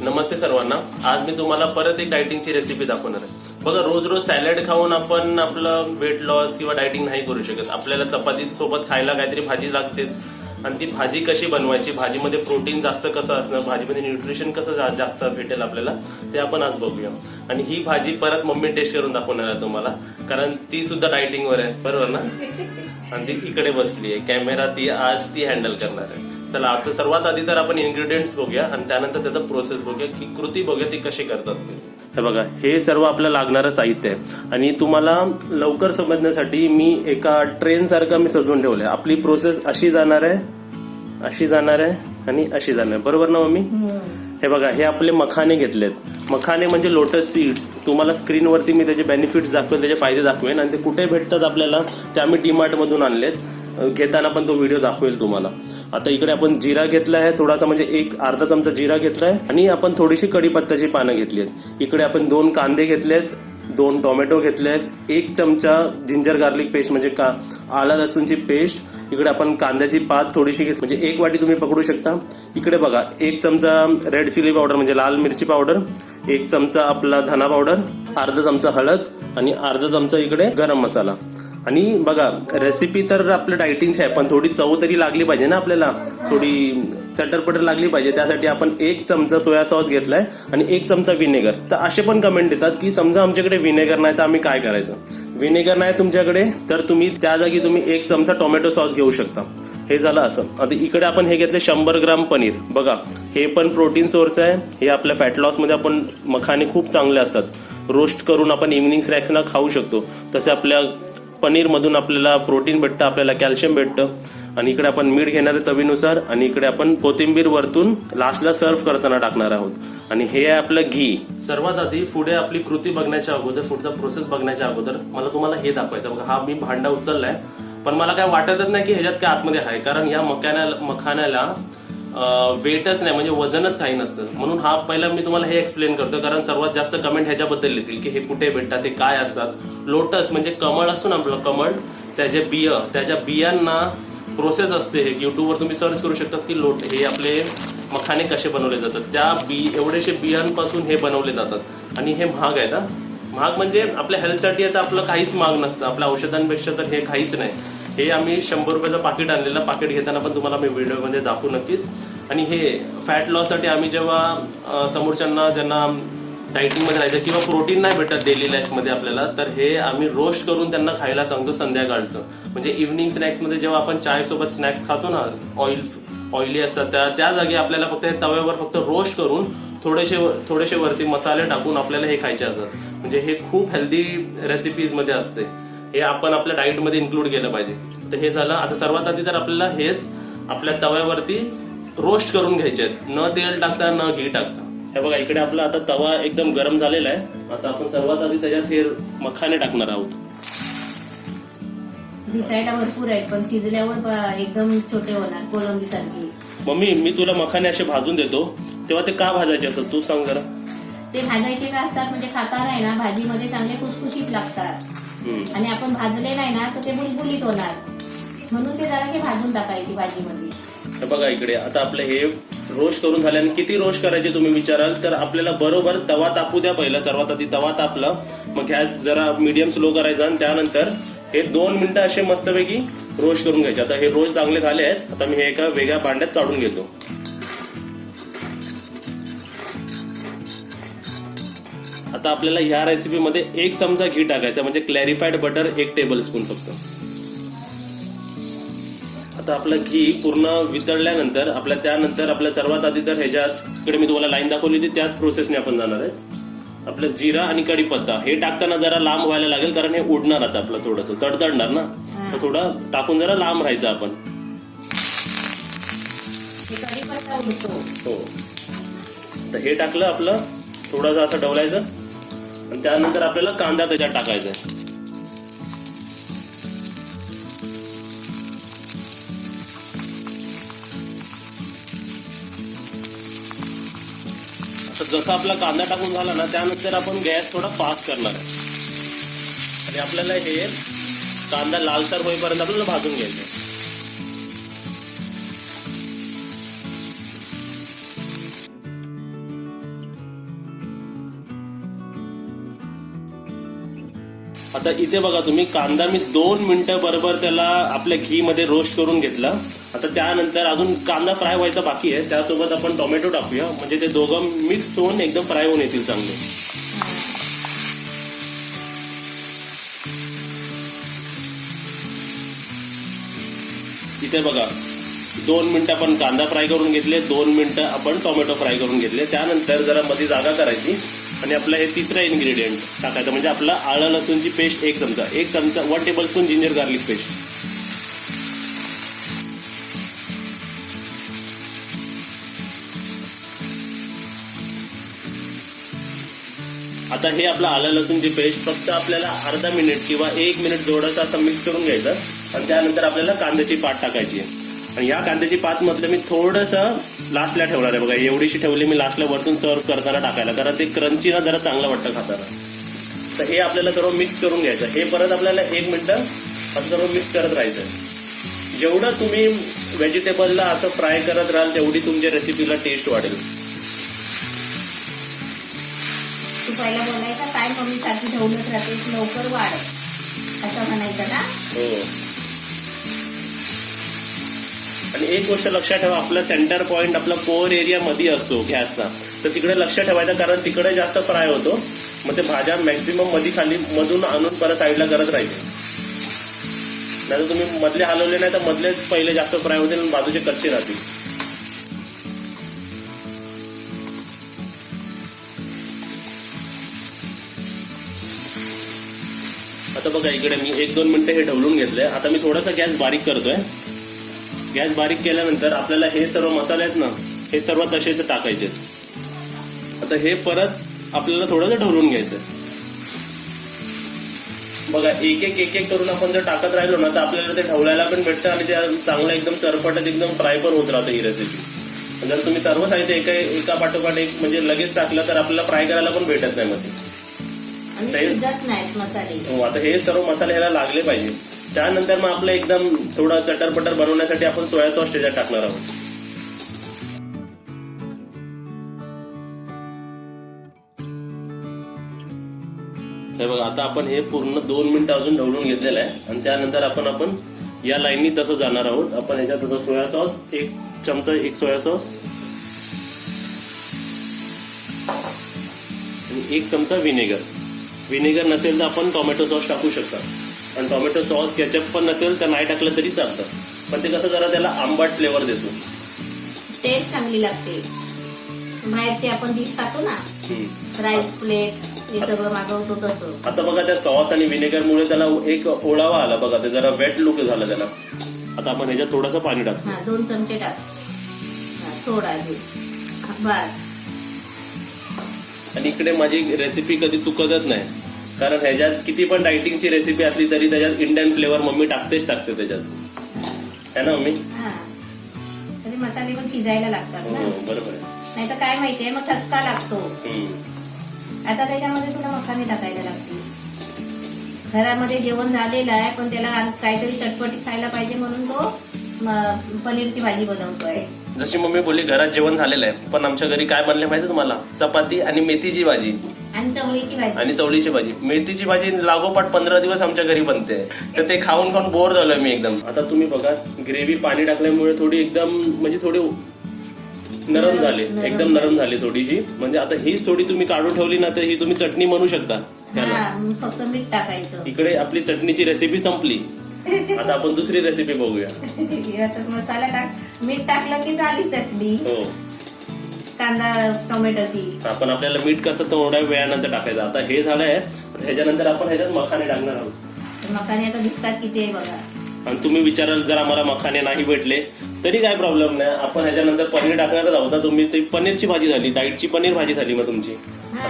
नमस्ते सर्वांना. आज मी तुम्हाला परत एक डायटिंगची रेसिपी दाखवणार आहे. बघा, रोज रोज सॅलड खाऊन आपण आपलं वेट लॉस किंवा डायटिंग नाही करू शकत. आपल्याला चपाती सोबत खायला काहीतरी भाजी लागतेच. आणि ती भाजी कशी बनवायची, भाजीमध्ये प्रोटीन जास्त कसं असणार, भाजीमध्ये न्यूट्रिशन कसं जास्त भेटेल आपल्याला, ते आपण आज बघूया. आणि ही भाजी परत मम्मी टेस्ट करून दाखवणार आहे तुम्हाला, कारण ती सुद्धा डायटिंगवर आहे, बरोबर ना. आणि ती इकडे बसली आहे, कॅमेरा ती हँडल करणार आहे. चला, आता सर्वात आधी तर आपण इन्ग्रेडियंट्स बघूया आणि त्यानंतर त्याचा प्रोसेस बघूया की कृती बघूया ती कशी करतात. हे बघा, हे सर्व आपलं लागणारं साहित्य आहे. आणि तुम्हाला लवकर समजण्यासाठी मी एका ट्रेन सारखं मी सजवून ठेवलंय. आपली प्रोसेस अशी जाणार आहे, अशी जाणार आहे आणि अशी जाणार आहे, बरोबर ना मम्मी. हे बघा, हे आपले मखाने घेतलेत. मखाने म्हणजे लोटस सीड्स. तुम्हाला स्क्रीनवरती मी त्याचे बेनिफिट्स दाखवेन, त्याचे फायदे दाखवेन. आणि ते कुठे भेटतात आपल्याला ते आम्ही डीमार्ट मधून आणलेत. घेताना पण तो व्हिडिओ दाखवेल तुम्हाला. आता इकडे आपण जिरा घेतला आहे थोडासा, म्हणजे अर्धा चमचा जिरा घेतलाय. आणि आपण थोडीशी कढीपत्त्याची पानं घेतली आहेत. इकडे आपण 2 कांदे घेतलेत, 2 टोमॅटो घेतले, 1 चमचा जिंजर गार्लिक पेस्ट म्हणजे आला लसूणची पेस्ट. इकडे आपण कांद्याची पात थोडीशी घेतली, म्हणजे 1 वाटी तुम्ही पकडू शकता. इकडे बघा, 1 चमचा रेड चिली पावडर म्हणजे लाल मिरची पावडर, 1 चमचा आपला धना पावडर, अर्धा चमचा हळद आणि अर्धा चमचा इकडे गरम मसाला. आणि बघा, रेसिपी तर आपलं डायटिंगची आहे, पण थोडी चव तरी लागली पाहिजे ना आपल्याला, थोडी चटरपटर लागली पाहिजे. त्यासाठी आपण 1 चमचा सोया सॉस घेतलाय आणि 1 चमचा विनेगर. तर असे पण कमेंट देतात की समजा आमच्याकडे विनेगर नाही तर आम्ही काय करायचं. विनेगर नाही तुमच्याकडे तर तुम्ही त्या जागी 1 चमचा टोमॅटो सॉस घेऊ शकता. हे झालं असं. आता इकडे आपण हे घेतले 100 ग्राम पनीर. बघा, हे पण प्रोटीन सोर्स आहे. हे आपल्या फॅट लॉस मध्ये आपण मखाने खूप चांगले असतात. रोस्ट करून आपण इव्हनिंग स्नॅक्सना खाऊ शकतो. तसे आपल्या पनीर मधून आपल्याला प्रोटीन भेटतं, आपल्याला कॅल्शियम भेटतं. आणि इकडे आपण मीठ घेणार आहे चवीनुसार. आणि इकडे आपण कोथिंबीर वरतून लास्टला सर्व्ह करताना टाकणार आहोत. आणि हे आहे आपलं घी. सर्वात आधी पुढे आपली कृती बघण्याच्या अगोदर, पुढचा प्रोसेस बघण्याच्या अगोदर मला तुम्हाला हे दाखवायचं. बघा, हा मी भांडा उचललाय, पण मला काय वाटतच नाही की ह्याच्यात काय आतमध्ये आहे, कारण या मखाण्याला वेटच नाही, म्हणजे वजनच काही नसतं. म्हणून हा पहिला मी तुम्हाला हे एक्सप्लेन करतो, कारण सर्वात जास्त कमेंट ह्याच्याबद्दल येतील की हे कुठे भेटतात, ते काय असतात. लोटस म्हणजे कमळ असतो ना आपलं, कमळ, त्याच्या बियांना प्रोसेस असते. हे युट्यूबवर तुम्ही सर्च करू शकतात की हे आपले मखाने कसे बनवले जातात. त्या एवढेशे बियांपासून हे बनवले जातात. आणि हे महाग आहेत. महाग म्हणजे आपल्या हेल्थसाठी आता आपलं काहीच महाग नसतं, आपल्या औषधांपेक्षा तर हे काहीच नाही. हे आम्ही 100 रुपयाचं पाकिट आणलेलं. पाकिट घेताना पण तुम्हाला मी व्हिडिओमध्ये दाखवू नक्कीच. आणि हे फॅट लॉससाठी आम्ही जेव्हा समोरच्यांना ज्यांना डायटिंगमध्ये राहायचं किंवा प्रोटीन नाही भेटत डेली लाईफमध्ये आपल्याला, तर हे आम्ही रोस्ट करून त्यांना खायला सांगतो संध्याकाळचं. म्हणजे इव्हनिंग स्नॅक्समध्ये जेव्हा आपण चाय सोबत स्नॅक्स खातो ना, ऑइली असतात, त्या जागी आपल्याला फक्त हे तव्यावर फक्त रोस्ट करून थोडेसे वरती मसाले टाकून आपल्याला हे खायचे असतात. म्हणजे हे खूप हेल्दी रेसिपीज मध्ये असते. हे आपण आपल्या डाएट मध्ये इन्क्लूड केलं पाहिजे. तर हे झालं. आता सर्वात आधी तर आपल्याला हेच आपल्या तव्यावरती रोस्ट करून घ्यायचे आहेत, न तेल टाकता न घी टाकता. हे बघा, इकडे आपला आता तवा एकदम गरम झालेला आहे. आता आपण सर्वात आधी त्याच्यात हे मखाने टाकणार आहोत. दिसायला भरपूर आहेत, पण शिजल्यावर एकदम छोटे होणार, कोलंबी सारखी. मम्मी, मी तुला मखाने असे भाजून देतो, तेव्हा ते का भाजायचे असतात तू सांग जरा. ते भाजायचे का असतात म्हणजे खाताना आहे ना, भाजीमध्ये चांगले खुसखुशीत लागतात. आणि आपण भाजले नाही ना तर ते बुलबुलीत होणार, म्हणून ते जराशी भाजून टाकायची भाजीमध्ये. बघा, इकडे आता आपलं हे रोस्ट करून झाले. आणि किती रोस्ट करायचे तुम्ही विचाराल तर आपल्याला बरोबर तवा तापू द्या. पहिला सर्वात आधी तवा तापला, मग गॅस जरा मीडियम स्लो करायचा. आणि त्यानंतर हे 2 मिनिटं असे मस्तपैकी रोस्ट करून घ्यायचे. आता हे रोस्ट चांगले झाले आहेत. आता मी हे एका वेगळ्या भांड्यात काढून घेतो. आता आपल्याला ह्या रेसिपीमध्ये 1 चमचा घी टाकायचा, म्हणजे क्लॅरिफाईड बटर 1 टेबलस्पून फक्त. आता आपलं घी पूर्ण वितळल्यानंतर त्यानंतर आपल्या सर्वात आधी तर ह्याच्यात इकडे मी तुम्हाला लाईन दाखवली होती, त्याच प्रोसेसने आपण जाणार आहे. आपलं जिरा आणि कढीपत्ता हे टाकताना जरा लांब व्हायला लागेल, कारण हे उडणार आता आपलं थोडंसं तडतडणार ना, तर थोडं टाकून जरा लांब राहायचं आपण. हो, तर हे टाकलं आपलं, थोडंसं असं ढवलायचं. आणि त्यानंतर आपल्याला कांदा त्याच्यात टाकायचा आहे. जसा आपला कांदा टाकून झाला ना, त्यानंतर आपण गॅस थोडा फास्ट करणार आहे. आणि आपल्याला हे कांदा लालसर होईपर्यंत आपल्याला भाजून घ्यायचं. आता इथे बघा तुम्ही, कांदा मी 2 मिनिटं बरोबर त्याला आपल्या घी मध्ये रोस्ट करून घेतला. आता त्यानंतर अजून कांदा फ्राय व्हायचा बाकी आहे, त्यासोबत आपण टोमॅटो टाकूया, म्हणजे ते दोघं मिक्स होऊन एकदम फ्राय होऊन येतील चांगले. इथे बघा 2 मिनिटं आपण कांदा फ्राय करून घेतले, 2 मिनिटं आपण टोमॅटो फ्राय करून घेतले. त्यानंतर जरा मध्ये जागा करायची आणि आपलं हे तिसरा इन्ग्रेडियंट टाकायचं, म्हणजे आपलं आलं लसूणची पेस्ट 1 चमचा 1 टेबलस्पून जिंजर गार्लिक पेस्ट. आता हे आपलं आलं लसूणची पेस्ट फक्त आपल्याला अर्धा मिनिट किंवा 1 मिनिट थोडंसं असं मिक्स करून घ्यायचं आणि त्यानंतर आपल्याला कांद्याची पात टाकायची आहे. आणि या कांद्याची पात म्हटलं मी थोडंसं लास्टला ठेवणार आहे. बघा एवढीशी ठेवली मी लास्टला वरतून सर्व करताना टाकायला, कारण ते क्रंची ना जरा चांगलं वाटतं खाताना. तर हे आपल्याला सर्व मिक्स करून घ्यायचं. हे परत आपल्याला 1 मिनिट असं सर्व मिक्स करत राहायचं. जेवढं तुम्ही व्हेजिटेबलला असं फ्राय करत राहाल तेवढी तुमच्या रेसिपीला टेस्ट वाढेल. तू पहिला बोलायचा काय मम्मीसाठी ठेवलंच राहतेस, लवकर वाढ असं म्हणायचं ना. हो. आणि एक गोष्ट लक्षात ठेवा, आपला सेंटर पॉइंट आपला कोर एरिया मध्ये असतो गॅसचा, तर तिकडे लक्ष ठेवायचं, कारण तिकडे जास्त फ्राय होतो. मग ते भाज्या मॅक्झिमम मध्ये खाली मधून आणून परत साईडला करत राहायचे. नाही तर तुम्ही मधले हलवले नाही तर मधलेच पहिले जास्त फ्राय होतील आणि बाजूचे कच्चे राहतील. आता बघा इकडे मी 1-2 मिनिटं हे ढवळून घेतलंय. आता मी थोडासा गॅस बारीक करतोय. गॅस बारीक केल्यानंतर आपल्याला हे सर्व मसाले आहेत ना, हे सर्व तसेच टाकायचे. आता हे परत आपल्याला थोडंसं ढवळून घ्यायचं. बघा एक एक करून आपण जर टाकत राहिलो ना तर आपल्याला ते ढवळायला पण भेटतं आणि त्या चांगलं एकदम चरपटत एकदम फ्राय पण होत राहतं ही रेसिपी. जर तुम्ही सर्व साहित्य एका पाठोपाठ एक म्हणजे लगेच टाकलं तर आपल्याला फ्राय करायला पण भेटत नाही मध्ये. हो. आता हे सर्व मसाले ह्याला लागले पाहिजे. त्यानंतर मग आपलं एकदम थोडं चटरपटर बनवण्यासाठी आपण सोया सॉस त्याच्यात टाकणार आहोत. हे बघा आता आपण हे पूर्ण 2 मिनिटं अजून ढवळून घेतलेलं आहे आणि त्यानंतर आपण या लाईननी तसं जाणार आहोत. आपण ह्याच्यात सोया सॉस 1 चमचा सोया सॉस आणि 1 चमचा विनेगर नसेल तर आपण टोमॅटो सॉस टाकू शकता. आणि टोमॅटो सॉस केचप पण नसेल तर नाही टाकलं तरी चालतं, पण ते कसं जरा त्याला आंबट फ्लेवर देतो, टेस्ट चांगली लागते. बाहेर ते आपण डिश खातो ना, राईस प्लेट हे सगळं मागवतो तसं. आता बघा त्या सॉस आणि विनेगरमुळे त्याला एक ओळावा आला बघा, ते जरा वेट लुक झाला त्याला. आता आपण ह्याच्यात थोडंसं पाणी टाकतो. 2 चमचे टाक, थोडा बस. आणि इकडे माझी रेसिपी कधी चुकतच नाही, कारण ह्याच्यात किती पण डायटिंगची रेसिपी असली तरी त्याच्यात इंडियन फ्लेवर मम्मी टाकते त्याच्यात, है ना मम्मी? तरी मसाले पण शिजायला लागतात ना. बरोबर आहे. नाही तर काय माहितीये मग ठसका लागतो. आता त्याच्यामध्ये तुला मखाने टाकायला लागतील. घरामध्ये जेवण झालेलं आहे पण त्याला काहीतरी चटपटी खायला पाहिजे म्हणून तो पनीरची भाजी बनवतोय. जशी मम्मी बोलली घरात जेवण झालेलं आहे, पण आमच्या घरी काय बनले माहिती तुम्हाला? चपाती आणि मेथीची भाजी आणि चवळीची भाजी. मेथीची भाजी लागोपाठ 15 दिवस आमच्या घरी बनते, तर ते खाऊन बोर झालोय मी एकदम. आता तुम्ही बघा ग्रेव्ही पाणी टाकल्यामुळे थोडी एकदम म्हणजे थोडी नरम झाली, एकदम नरम झाली थोडीशी. म्हणजे आता हीच थोडी तुम्ही काढून ठेवली ना तर ही तुम्ही चटणी बनवू शकता. फक्त मीठ टाकायचं. इकडे आपली चटणीची रेसिपी संपली. आता आपण दुसरी रेसिपी बघूया. मसाला टाक, मीठ टाकलं की झाली चटणी. हो. कांदा टोमॅटोची. आपण आपल्याला मीठ कसं थोड्या वेळानंतर टाकायचं. आता हे झालंय, ह्याच्यानंतर आपण ह्याच्यात मखाने टाकणार आहोत. मखाने आता दिसतात किती आहे बघा. आणि तुम्ही विचाराल जर आम्हाला मखाने नाही भेटले तरी काय प्रॉब्लेम नाही, आपण ह्याच्यानंतर पनीर टाकणारच आहोत. तुम्ही ती पनीरची भाजी झाली, डाएटची पनीर भाजी झाली मग तुमची.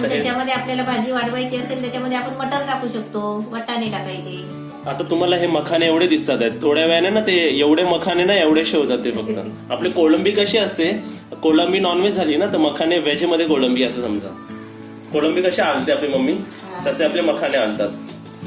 त्याच्यामध्ये आपल्याला भाजी वाढवायची असेल त्याच्यामध्ये आपण मटर टाकू शकतो, वाटाणे टाकायचे. आता तुम्हाला हे मखाने एवढे दिसतात आहेत, थोड्या वेळाने ना ते एवढे मखाने ना एवढेशे होतात ते फक्त. आपली कोळंबी कशी असते, कोळंबी नॉनव्हेज झाली ना तर मखाने व्हेज मध्ये कोळंबी असं समजा. कोळंबी कशी आणते आपली मम्मी, तसे आपले मखाने आणतात.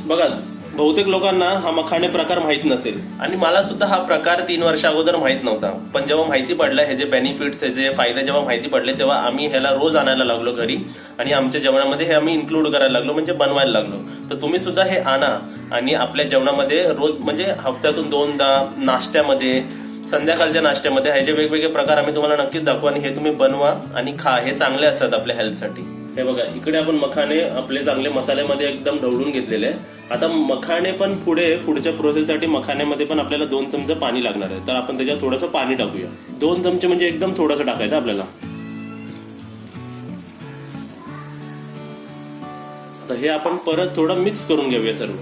बघा बहुतेक लोकांना हा मखाणे प्रकार माहित नसेल आणि मला सुद्धा हा प्रकार 3 वर्ष अगोदर माहित नव्हता. पण जेव्हा माहिती पडलं ह्याचे बेनिफिट्स, ह्याचे फायदे जेव्हा माहिती पडले तेव्हा आम्ही ह्याला रोज आणायला लागलो घरी आणि आमच्या जेवणामध्ये हे आम्ही इन्क्लूड करायला लागलो, म्हणजे बनवायला लागलो. तर तुम्ही सुद्धा हे आणा आणि आपल्या जेवणामध्ये रोज म्हणजे हफ्त्यातून 2दा नाश्त्यामध्ये, संध्याकाळच्या नाश्त्यामध्ये ह्याचे वेगवेगळे प्रकार आम्ही तुम्हाला नक्कीच दाखवू आणि हे तुम्ही बनवा आणि खा. हे चांगले असतात आपल्या हेल्थसाठी. हे बघा इकडे आपण मखाणे आपले चांगले मसाल्यामध्ये एकदम ढवळून घेतलेले आहे. आता मखाणे पण पुढच्या प्रोसेससाठी मखाण्यामध्ये पण आपल्याला 2 चमचे पाणी लागणार आहे. तर आपण त्याच्यात थोडंसं पाणी टाकूया. 2 चमचे म्हणजे एकदम थोडंसं टाकायचं आपल्याला. तर हे आपण परत थोडं मिक्स करून घेऊया सर्व.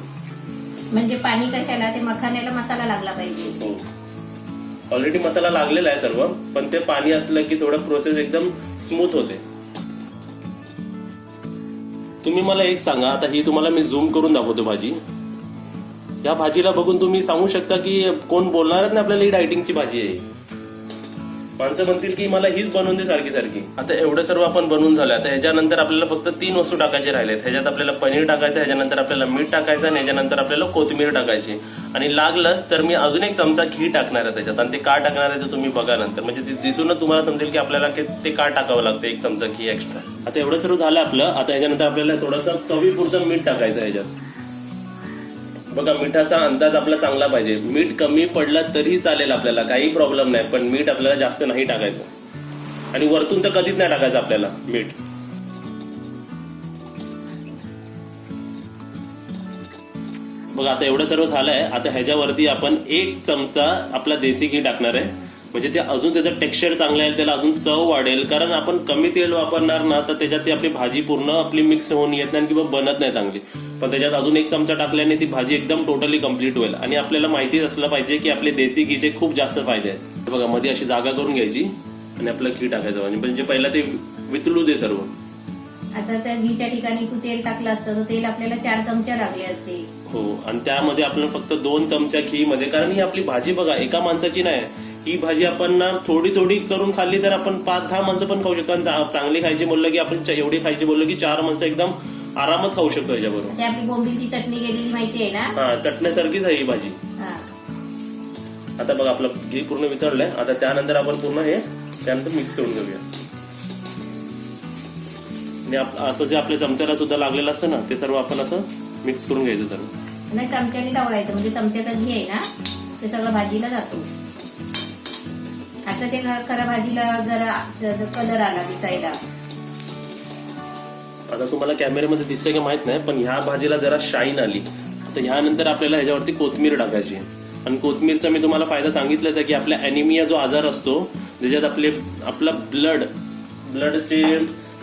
म्हणजे पाणी कशाला, ते मखाण्याला मसाला लागला पाहिजे. हो, ऑलरेडी मसाला लागलेला आहे सर्व, पण ते पाणी असलं की थोडं प्रोसेस एकदम स्मूथ होते. तुम्ही मला एक सांगा, आता ही तुम्हाला मी झूम करून दाखवतो भाजी. या भाजीला बघून तुम्ही सांगू शकता की कोण बोलणारच नाही आपल्याला ही डायटिंगची भाजी आहे. माणसं म्हणतील की मला हीच बनवून दे सारखी सारखी. आता एवढं सर्व आपण बनवून झालं. आता ह्याच्यानंतर आपल्याला फक्त 3 वस्तू टाकायचे राहिलेत. ह्याच्यात आपल्याला पनीर टाकायचं, ह्याच्यानंतर आपल्याला मीठ टाकायचं आणि ह्याच्यानंतर आपल्याला कोथिंबीर टाकायची. आणि लागलंच तर मी अजून 1 चमचा घी टाकणार आहे त्याच्यात. आणि ते का टाकणार आहे ते तुम्ही बघा नंतर, म्हणजे ते दिसूनच तुम्हाला समजेल की आपल्याला ते का टाकावं लागतं 1 चमचा घी एक्स्ट्रा. आता एवढं सर्व झालं आपलं. आता ह्याच्यानंतर आपल्याला थोडंसं चवीपुरतं मीठ टाकायचं ह्याच्यात. बघा मिठाचा अंदाज आपला चांगला पाहिजे. मीठ कमी पडलं तरी चालेल आपल्याला, काही प्रॉब्लेम नाही, पण मीठ आपल्याला जास्त नाही टाकायचं. आणि वरतून तर कधीच नाही टाकायचं आपल्याला मीठ. बघा आता एवढं सर्व झालंय. आता ह्याच्यावरती आपण 1 चमचा आपला देसी घी टाकणार आहे, म्हणजे ते अजून त्याचं टेक्स्चर चांगलं आहे, त्याला अजून चव वाढेल. कारण आपण कमी तेल वापरणार ना तर त्याच्यात ती आपली भाजी पूर्ण आपली मिक्स होऊन येत नाही किंवा बनत नाही चांगली. पण त्याच्यात अजून 1 चमचा टाकल्याने ती भाजी एकदम टोटली कम्प्लीट होईल. आणि आपल्याला माहितीच असलं पाहिजे की आपले देसी घीचे खूप जास्त फायदे आहेत. बघा मध्ये अशी जागा करून घ्यायची आणि आपलं घी टाकायचं, म्हणजे पहिला ते वितळू दे सर्व. आता त्या घीच्या ठिकाणी तू तेल टाकलं असतं तर तेल आपल्याला 4 चमचे लागले असते. हो, आणि त्यामध्ये आपल्याला फक्त 2 चमचा घी मध्ये, कारण ही आपली भाजी बघा एका माणसाची नाही. ही भाजी आपण ना थोडी थोडी करून खाल्ली तर आपण 5-10 माणसं पण खाऊ शकतो. आणि चांगली खायची बोललं की आपण एवढी खायची बोललो की 4 माणसं एकदम आरामात खाऊ शकतो याच्याबरोबर. ते आपली बोंबीलची चटणी गेलेली माहिती आहे ना. हा, चटण्यासारखीच आहे ही भाजी. आता बघा आपलं घी पूर्ण वितळलंय. आता त्यानंतर आपण पूर्ण हे त्यानंतर मिक्स करून घेऊया. आणि असं जे आपल्या चमच्याला सुद्धा लागलेलं असतं ना ते सर्व आपण असं मिक्स करून घ्यायचं सर्व. नाही, चमच्याने ढवळायचं, म्हणजे चमच्याचा घी आहे ना ते सगळं भाजीला जातो. आता ते खरं भाजीला जरा कलर आला दिसायला. आता तुम्हाला कॅमेऱ्यामध्ये दिसतंय का माहित नाही, पण ह्या भाजीला जरा शाईन आली. आता ह्यानंतर आपल्याला ह्याच्यावरती कोथिंबीर टाकायची. आणि कोथिंबीरचा मी तुम्हाला फायदा सांगितलाच आहे की आपल्या अॅनिमिया जो आजार असतो ज्याच्यात आपला ब्लडचे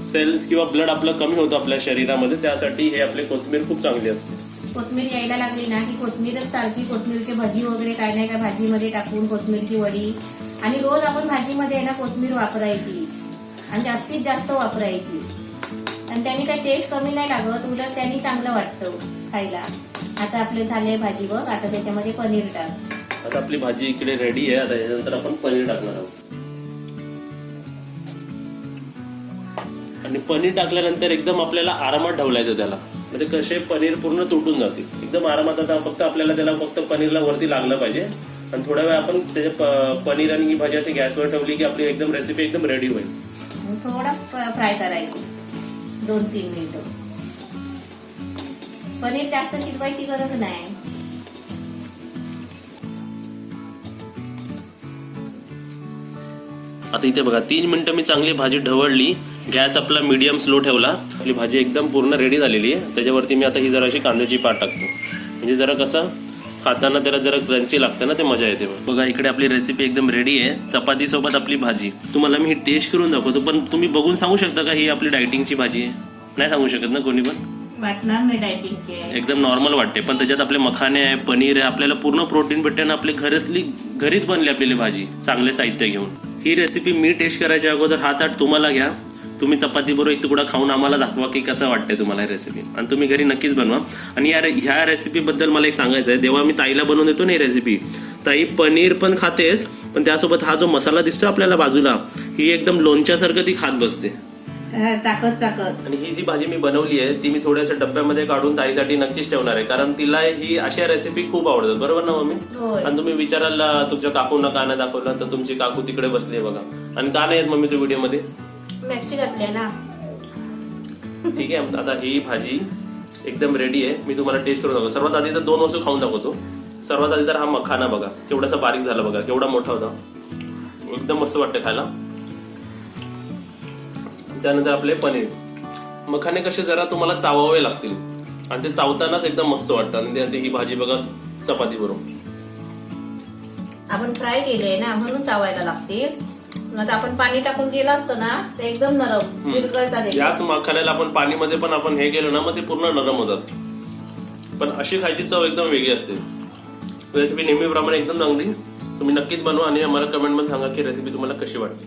सेल्स किंवा ब्लड आपलं कमी होतं आपल्या शरीरामध्ये, त्यासाठी हे आपली कोथिंबीर खूप चांगली असते. कोथिंबीर यायला लागली ना की कोथिंबीरच सारखी कोथिंबीरची भजी वगैरे काय नाही काय भाजीमध्ये टाकून कोथिंबीरची वडी. आणि रोज आपण भाजीमध्ये ना कोथिंबीर वापरायची आणि जास्तीत जास्त वापरायची. आणि त्याने काही टेस्ट कमी नाही लागत, उलट त्यांनी चांगलं वाटतं खायला. आता आपले झाले भाजी बघ. आता त्याच्यामध्ये पनीर टाक. आता आपली भाजी इकडे रेडी आहे. आता याच्यानंतर आपण पनीर टाकणार आहोत. आणि पनीर टाकल्यानंतर एकदम आपल्याला आरामात ढवलायचं त्याला, म्हणजे कसे पनीर पूर्ण तुटून जाते एकदम आरामात. आता फक्त आपल्याला त्याला फक्त पनीरला वरती लागलं पाहिजे. आणि थोड्या वेळ आपण त्याच्या पनीर आणि ही भाजी अशी गॅसवर ठेवली की आपली एकदम रेसिपी एकदम रेडी होईल. थोडा फ्राय करायची 2-3 मिनिटं. पनीर जास्त शिजवायची गरज नाही. आता इथे बघा 3 मिनिटं मी चांगली भाजी ढवळली. गॅस आपला मीडियम स्लो ठेवला. आपली भाजी एकदम पूर्ण रेडी झालेली आहे. त्याच्यावरती मी आता ही जराशी कांद्याची पात टाकतो, म्हणजे जरा कसं खाताना त्याला जरा क्रंची लागतं ना, ते मजा येते. बघा इकडे आपली रेसिपी एकदम रेडी आहे. चपाती सोबत आपली भाजी. तुम्हाला मी ही टेस्ट करून दाखवतो, पण तुम्ही बघून सांगू शकता का ही आपली डायटिंगची भाजी आहे? नाही सांगू शकत ना कोणी पण. वाटणार नाही डायटिंगचे, एकदम नॉर्मल वाटते. पण त्याच्यात आपले मखाने आहे, पनीर आहे, आपल्याला पूर्ण प्रोटीन भेटते ना. आपली घरीच बनली आपली भाजी चांगले साहित्य घेऊन. ही रेसिपी मी टेस्ट करायच्या अगोदर हा ताट तुम्हाला घ्या. तुम्ही चपाती बरोबर एक तुकडा खाऊन आम्हाला दाखवा की कसं वाटतंय तुम्हाला ही रेसिपी. आणि तुम्ही घरी नक्कीच बनवा. आणि ह्या रेसिपी बद्दल मला एक सांगायचं आहे. जेव्हा मी ताईला बनवून देतो ना ही रेसिपी, ताई पनीर पण खातेच, पण त्यासोबत हा जो मसाला दिसतो आपल्याला बाजूला, ही एकदम लोणच्यासारखं ती खात बसते. चाकत आणि ही जी भाजी मी बनवली आहे ती मी थोड्याशा डब्यामध्ये काढून ताईसाठी नक्कीच ठेवणार आहे, कारण तिला ही अशा रेसिपी खूप आवडतात. बरोबर ना मम्मी? होय. आणि तुम्ही विचाराल तुमच्या काकूंना का नाही दाखवलं, तर तुमची काकू तिकडे बसली बघा. आणि का नाही येत मम्मी तू व्हिडिओ मध्ये? मॅक्सी घातली ना. ठीक आहे, आता ही भाजी एकदम रेडी आहे. मी तुम्हाला टेस्ट करून दाखवतो. सर्वात आधी तर 2 वस्तू खाऊन दाखवतो. सर्वात आधी तर हा मखाना बघा केवढासा बारीक झाला बघा, केवढा मोठा होता, एकदम मस्त वाटतं खायला. त्यानंतर आपले पनीर. मखाने कसे जरा तुम्हाला चावावे लागतील आणि ते चावतानाच एकदम मस्त वाटतं. आणि त्यानंतर ही भाजी बघा चपाती बरोबर. आपण फ्राय केले ना म्हणून चावायला लागते. आता आपण पाणी टाकून केलं असतं ना ते एकदम नरम विरघळतात. याच मखाण्याला आपण पाणीमध्ये पण आपण हे केलं ना मग ते पूर्ण नरम होतात. पण अशी खायची चव एकदम वेगळी असते. रेसिपी नेहमीप्रमाणे एकदम चांगली. तुम्ही नक्कीच बनवा आणि आम्हाला कमेंटमध्ये सांगा की रेसिपी तुम्हाला कशी वाटली.